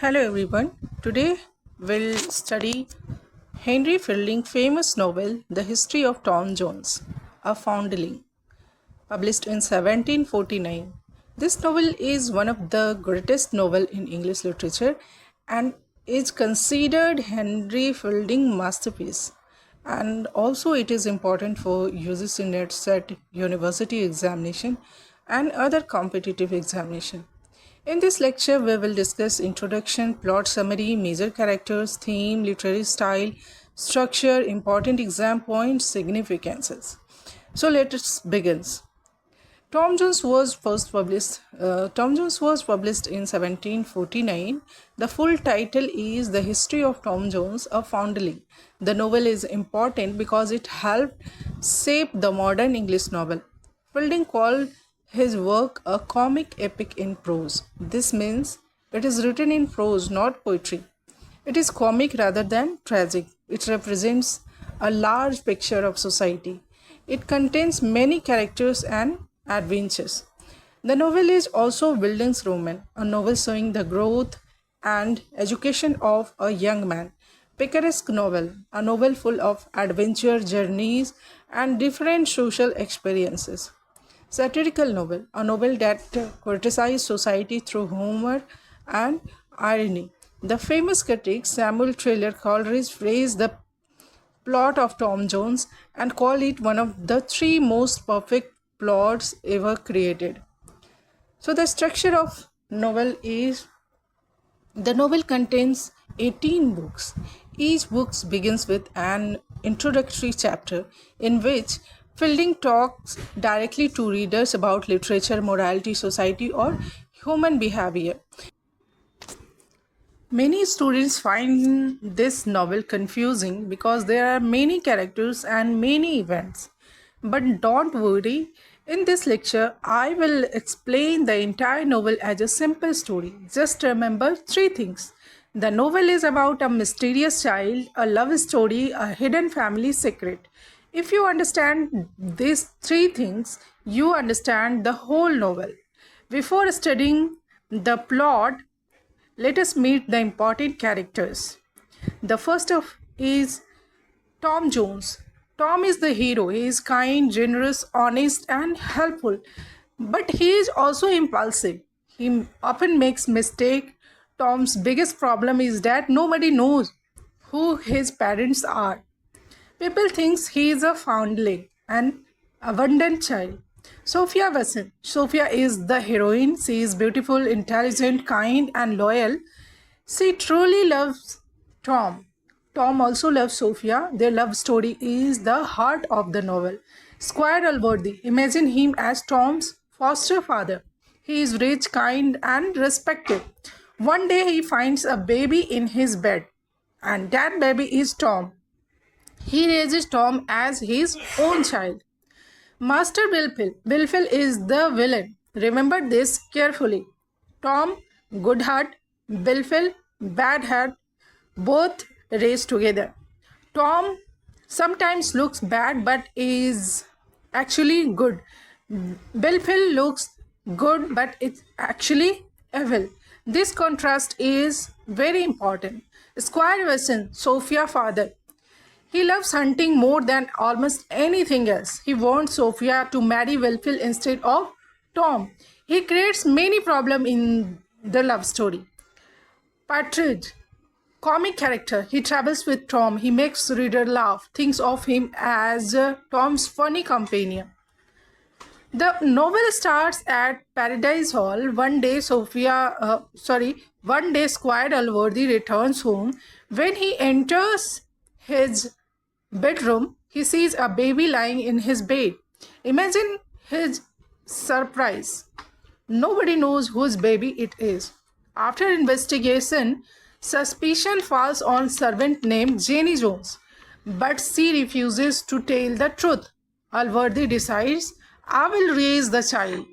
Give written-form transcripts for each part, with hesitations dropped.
Hello everyone. Today we'll study Henry Fielding's famous novel The History of Tom Jones, a Foundling, published in 1749. This novel is one of the greatest novels in English literature and is considered Henry Fielding's masterpiece. And also it is important for UGC NET set university examination and other competitive examination. In this lecture, we will discuss introduction, plot summary, major characters, theme, literary style, structure, important exam points, significances. So let us begin. Tom Jones was published in 1749. The full title is The History of Tom Jones, a Foundling. The novel is important because it helped shape the modern English novel. Fielding called his work a comic epic in prose. This means it is written in prose, not poetry. It is comic rather than tragic. It represents a large picture of society. It contains many characters and adventures. The novel is also Fielding's Roman, a novel showing the growth and education of a young man. Picaresque novel, a novel full of adventure, journeys, and different social experiences. Satirical novel, a novel that criticizes society through humor and irony. The famous critic Samuel Taylor Coleridge praised the plot of Tom Jones and called it one of the three most perfect plots ever created. So the structure of novel is the novel contains 18 books. Each book begins with an introductory chapter in which Fielding talks directly to readers about literature, morality, society, or human behavior. Many students find this novel confusing because there are many characters and many events. But don't worry, in this lecture, I will explain the entire novel as a simple story. Just remember three things. The novel is about a mysterious child, a love story, a hidden family secret. If you understand these three things, you understand the whole novel. Before studying the plot, let us meet the important characters. The first of is Tom Jones. Tom is the hero. He is kind, generous, honest, and helpful. But he is also impulsive. He often makes mistakes. Tom's biggest problem is that nobody knows who his parents are. People think he is a foundling, an abundant child. Sophia Wesson. Sophia is the heroine. She is beautiful, intelligent, kind, and loyal. She truly loves Tom. Tom also loves Sophia. Their love story is the heart of the novel. Squire Allworthy. Imagine him as Tom's foster father. He is rich, kind, and respected. One day he finds a baby in his bed, and that baby is Tom. He raises Tom as his own child. Master Bilfil. Bilfil is the villain. Remember this carefully. Tom, good heart. Bilfil, bad heart. Both raised together. Tom sometimes looks bad but is actually good. Bilfil looks good but it's actually evil. This contrast is very important. Squire Wesson, Sophia's father. He loves hunting more than almost anything else. He wants Sophia to marry Wilfil instead of Tom. He creates many problems in the love story. Partridge, comic character. He travels with Tom. He makes reader laugh, thinks of him as Tom's funny companion. The novel starts at Paradise Hall. One day, Squire Allworthy returns home. When he enters his bedroom, he sees a baby lying in his bed. Imagine his surprise. Nobody knows whose baby it is. After investigation, suspicion falls on servant named Jenny Jones, but she refuses to tell the truth. Allworthy decides, I will raise the child.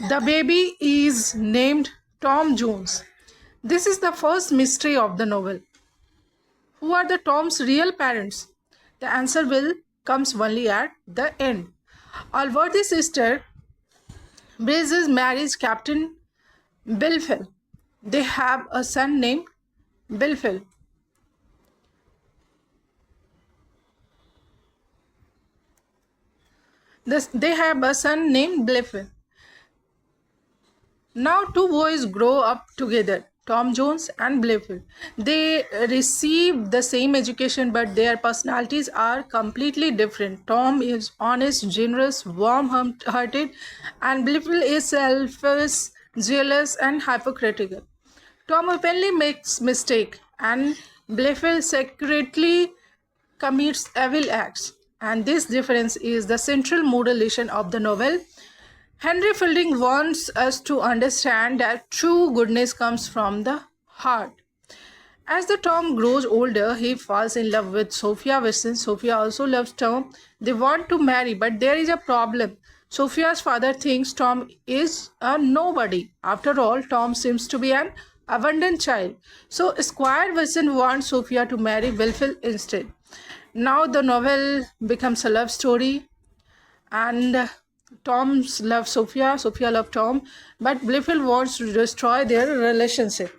The baby is named Tom Jones. This is the first mystery of the novel. Who are the Tom's real parents? The answer will comes only at the end. Allworthy's sister Breeze's marries Captain Bilfil. They have a son named Bilfil. They have a son named Blifil. Now, two boys grow up together, Tom Jones and Blifil. They receive the same education, but their personalities are completely different. Tom is honest, generous, warm hearted, and Blifil is selfish, jealous, and hypocritical. Tom openly makes mistake, and Blifil secretly commits evil acts. And this difference is the central moral lesson of the novel. Henry Fielding wants us to understand that true goodness comes from the heart. As the Tom grows older, he falls in love with Sophia Wilson. Sophia also loves Tom. They want to marry, but there is a problem. Sophia's father thinks Tom is a nobody. After all, Tom seems to be an abandoned child. So Squire Wilson wants Sophia to marry Wilfil instead. Now the novel becomes a love story, and Tom's love Sophia, Sophia love Tom, but Blifil wants to destroy their relationship.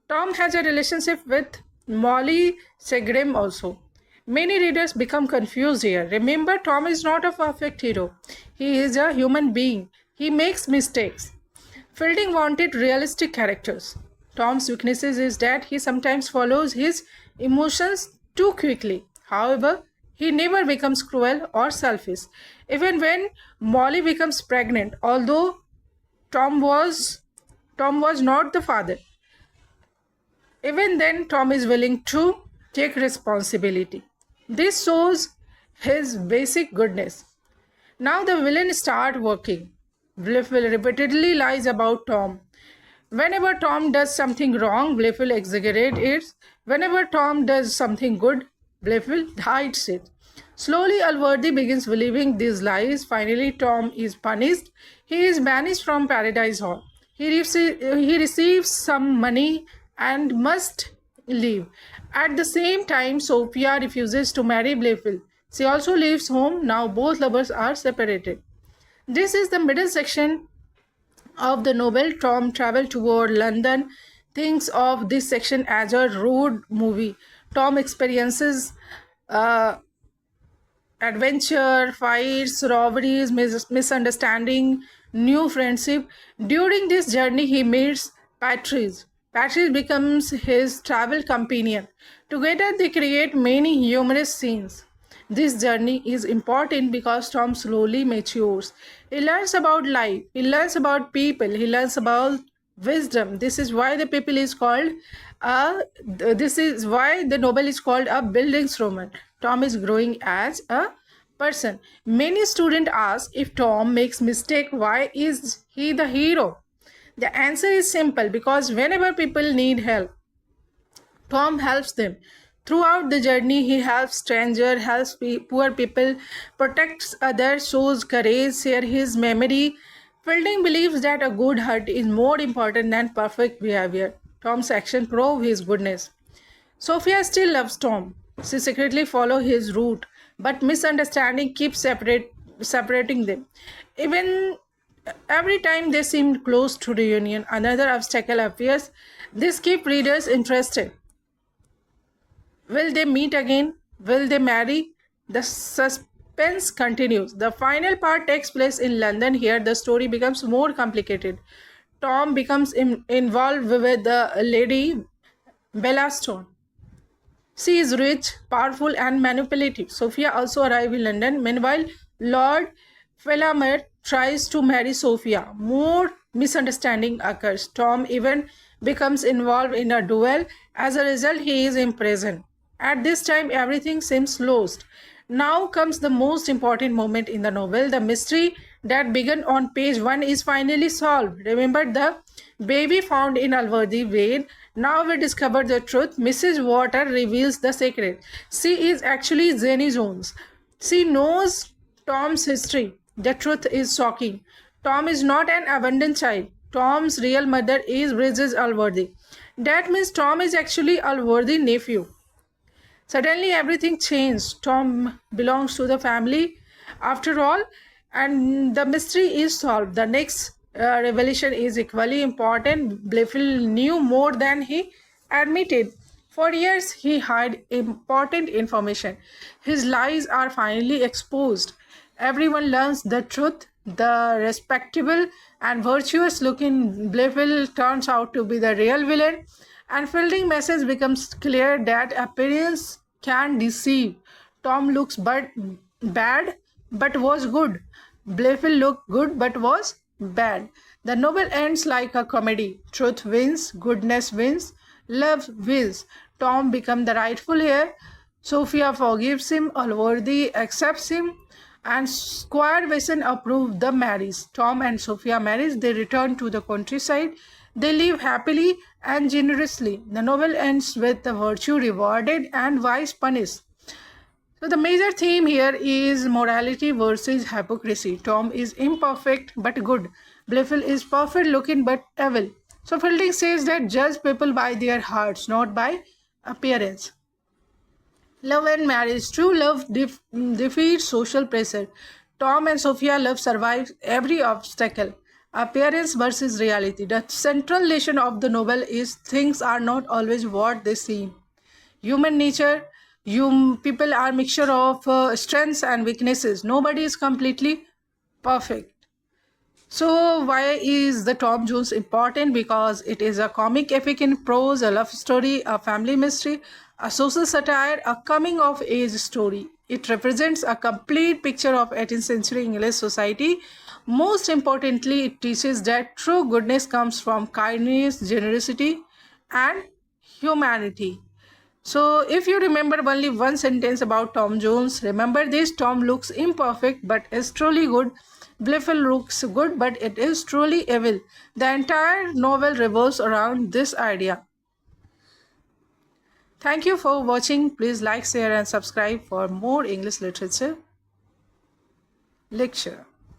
Tom has a relationship with Molly Segram also. Many readers become confused here. Remember, Tom is not a perfect hero. He is a human being. He makes mistakes. Fielding wanted realistic characters. Tom's weaknesses is that he sometimes follows his emotions too quickly. However, he never becomes cruel or selfish. Even when Molly becomes pregnant, although Tom was Tom was not the father. Even then, Tom is willing to take responsibility. This shows his basic goodness. Now the villain start working. Blifil repeatedly lies about Tom. Whenever Tom does something wrong, Blifil exaggerates it. Whenever Tom does something good, Blifil hides it. Slowly, Alworthy begins believing these lies. Finally, Tom is punished. He is banished from Paradise Hall. He receives some money and must leave. At the same time, Sophia refuses to marry Blifil. She also leaves home. Now both lovers are separated. This is the middle section of the novel. Tom travels toward London. Thinks of this section as a road movie. Tom experiences adventure, fights, robberies, misunderstanding, new friendship. During this journey, he meets Patrice. Patrice becomes his travel companion. Together, they create many humorous scenes. This journey is important because Tom slowly matures. He learns about life, he learns about people, he learns about wisdom. This is why the people is called this is why the novel is called a Bildungsroman. Tom is growing as a person. Many students ask, if Tom makes mistake, why is he the hero? The answer is simple: because whenever people need help, Tom helps them. Throughout the journey, he helps strangers, helps poor people, protects others, shows courage, shares his memory. Fielding believes that a good heart is more important than perfect behavior. Tom's action prove his goodness. Sophia still loves Tom. She secretly follows his route, but misunderstanding keeps separating them. Even every time they seem close to reunion, another obstacle appears. This keeps readers interested. Will they meet again? Will they marry? The suspense continues. The final part takes place in London. Here, the story becomes more complicated. Tom becomes involved with the lady Bella Stone. She is rich, powerful, and manipulative. Sophia also arrives in London. Meanwhile, Lord Philamer tries to marry Sophia. More misunderstanding occurs. Tom even becomes involved in a duel. As a result, he is imprisoned. At this time, everything seems lost. Now comes the most important moment in the novel. The mystery that began on page 1 is finally solved. Remember the baby found in Alworthy Wade? Now we discover the truth. Mrs. Water reveals the secret. She is actually Jenny Jones. She knows Tom's history. The truth is shocking. Tom is not an abandoned child. Tom's real mother is Bridget Alworthy. That means Tom is actually Alworthy's nephew. Suddenly everything changed. Tom belongs to the family after all, and the mystery is solved. The next revelation is equally important. Blifil knew more than he admitted. For years, he hid important information. His lies are finally exposed. Everyone learns the truth. The respectable and virtuous looking Blifil turns out to be the real villain, and Fielding's message becomes clear that appearance can deceive. Tom looks bad but was good. Blefil looked good but was bad. The novel ends like a comedy. Truth wins, goodness wins, love wins. Tom becomes the rightful heir. Sophia forgives him, Allworthy accepts him, and Squire Wesson approved the marriage. Tom and Sophia marry, they return to the countryside. They live happily and generously. The novel ends with the virtue rewarded and vice punished. So the major theme here is morality versus hypocrisy. Tom is imperfect but good. Blefil is perfect looking but evil. So Fielding says that judge people by their hearts, not by appearance. Love and marriage. True love defeats social pressure. Tom and Sophia love survives every obstacle. Appearance versus reality. The central lesson of the novel is things are not always what they seem. Human nature, people are mixture of strengths and weaknesses. Nobody is completely perfect. So why is the Tom Jones important? Because it is a comic epic in prose, a love story, a family mystery, a social satire, a coming of age story. It represents a complete picture of 18th century English society. Most importantly, it teaches that true goodness comes from kindness, generosity, and humanity. So, if you remember only one sentence about Tom Jones, remember this: Tom looks imperfect but is truly good. Blifil looks good but it is truly evil. The entire novel revolves around this idea. Thank you for watching. Please like, share, and subscribe for more English literature lecture.